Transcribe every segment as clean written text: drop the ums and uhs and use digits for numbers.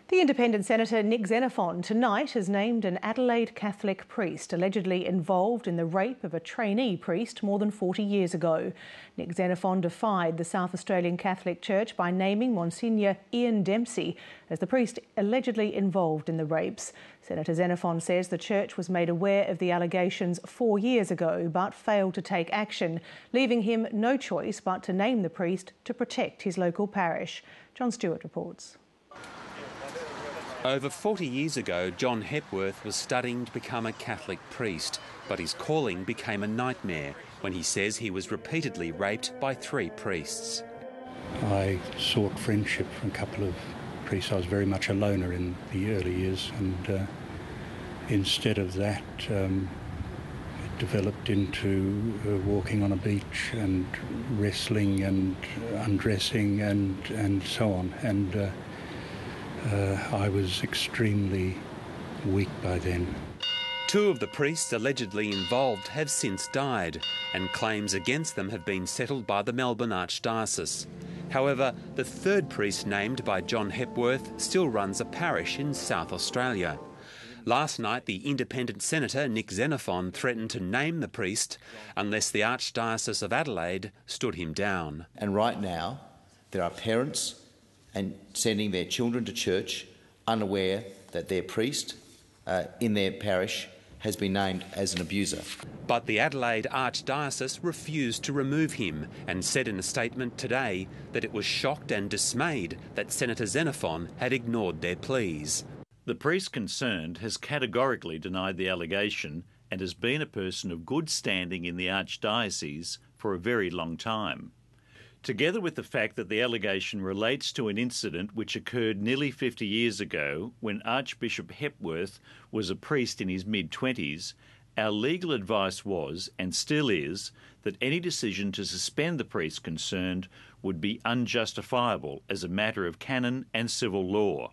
The independent Senator Nick Xenophon tonight has named an Adelaide Catholic priest allegedly involved in the rape of a trainee priest more than 40 years ago. Nick Xenophon defied the South Australian Catholic Church by naming Monsignor Ian Dempsey as the priest allegedly involved in the rapes. Senator Xenophon says the church was made aware of the allegations 4 years ago but failed to take action, leaving him no choice but to name the priest to protect his local parish. John Stewart reports. Over 40 years ago, John Hepworth was studying to become a Catholic priest, but his calling became a nightmare when he says he was repeatedly raped by 3 priests. I sought friendship from a couple of priests. I was very much a loner in the early years, and instead of that, it developed into walking on a beach and wrestling and undressing and so on. And I was extremely weak by then. 2 of the priests allegedly involved have since died, and claims against them have been settled by the Melbourne Archdiocese. However, the 3rd priest named by John Hepworth still runs a parish in South Australia. Last night, the independent Senator Nick Xenophon threatened to name the priest unless the Archdiocese of Adelaide stood him down. And right now, there are parents and sending their children to church unaware that their priest in their parish has been named as an abuser. But the Adelaide Archdiocese refused to remove him and said in a statement today that it was shocked and dismayed that Senator Xenophon had ignored their pleas. The priest concerned has categorically denied the allegation and has been a person of good standing in the Archdiocese for a very long time. Together with the fact that the allegation relates to an incident which occurred nearly 50 years ago when Archbishop Hepworth was a priest in his mid-20s, our legal advice was, and still is, that any decision to suspend the priest concerned would be unjustifiable as a matter of canon and civil law.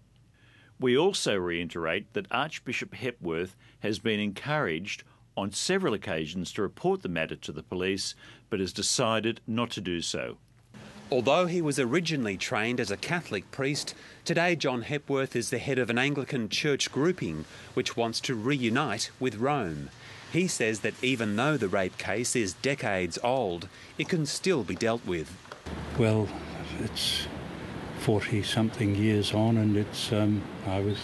We also reiterate that Archbishop Hepworth has been encouraged on several occasions to report the matter to the police, but has decided not to do so. Although he was originally trained as a Catholic priest, today John Hepworth is the head of an Anglican church grouping which wants to reunite with Rome. He says that even though the rape case is decades old, it can still be dealt with. Well, it's 40-something years on, and it's I was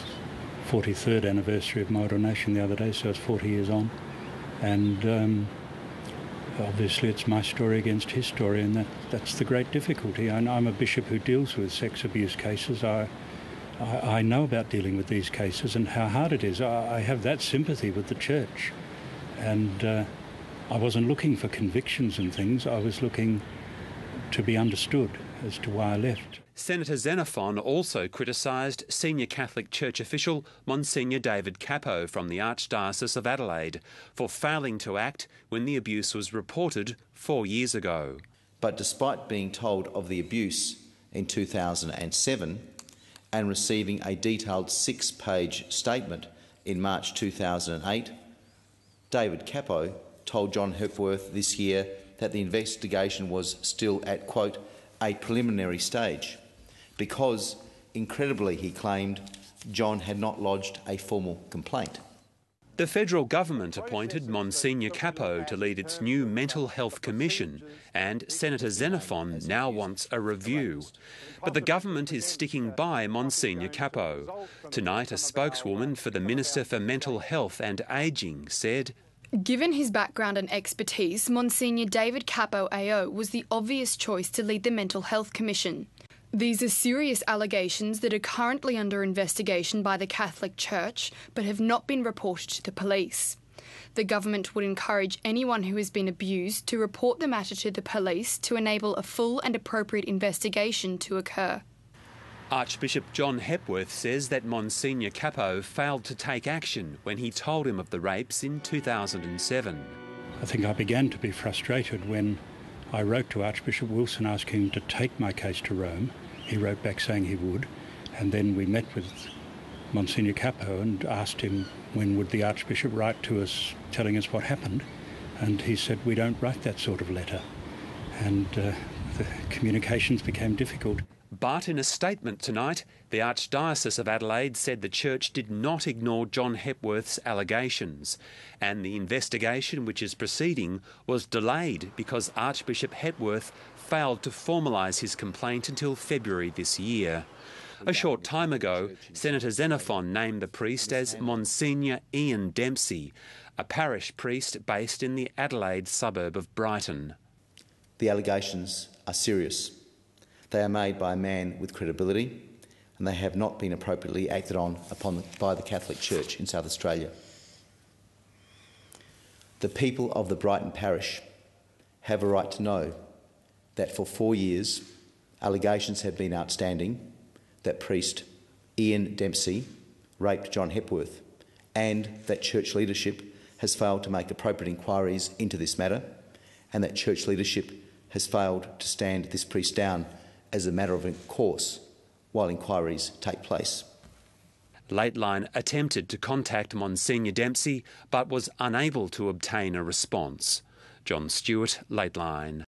43rd anniversary of my ordination the other day, so it's 40 years on. And obviously it's my story against his story, and that's the great difficulty. And I'm a bishop who deals with sex abuse cases. I know about dealing with these cases and how hard it is. I have that sympathy with the church. And I wasn't looking for convictions and things. I was looking to be understood as to why I left. Senator Xenophon also criticised senior Catholic Church official Monsignor David Capo from the Archdiocese of Adelaide for failing to act when the abuse was reported 4 years ago. But despite being told of the abuse in 2007 and receiving a detailed 6-page statement in March 2008, David Capo told John Hepworth this year that the investigation was still at, quote, a preliminary stage, because, incredibly, he claimed, John had not lodged a formal complaint. The federal government appointed Monsignor Capo to lead its new Mental Health Commission, and Senator Xenophon now wants a review. But the government is sticking by Monsignor Capo. Tonight, a spokeswoman for the Minister for Mental Health and Ageing said, "Given his background and expertise, Monsignor David Capo AO was the obvious choice to lead the Mental Health Commission. These are serious allegations that are currently under investigation by the Catholic Church but have not been reported to the police. The government would encourage anyone who has been abused to report the matter to the police to enable a full and appropriate investigation to occur." Archbishop John Hepworth says that Monsignor Capo failed to take action when he told him of the rapes in 2007. I think I began to be frustrated when I wrote to Archbishop Wilson asking him to take my case to Rome. He wrote back saying he would, and then we met with Monsignor Capo and asked him when would the Archbishop write to us telling us what happened, and he said we don't write that sort of letter, and the communications became difficult. But in a statement tonight, the Archdiocese of Adelaide said the church did not ignore John Hepworth's allegations, and the investigation which is proceeding was delayed because Archbishop Hepworth failed to formalise his complaint until February this year. A short time ago, Senator Xenophon named the priest as Monsignor Ian Dempsey, a parish priest based in the Adelaide suburb of Brighton. The allegations are serious. They are made by a man with credibility, and they have not been appropriately acted on by the Catholic Church in South Australia. The people of the Brighton parish have a right to know that for 4 years allegations have been outstanding that priest Ian Dempsey raped John Hepworth, and that church leadership has failed to make appropriate inquiries into this matter, and that church leadership has failed to stand this priest down as a matter of course while inquiries take place. Lateline attempted to contact Monsignor Dempsey but was unable to obtain a response. John Stewart, Lateline.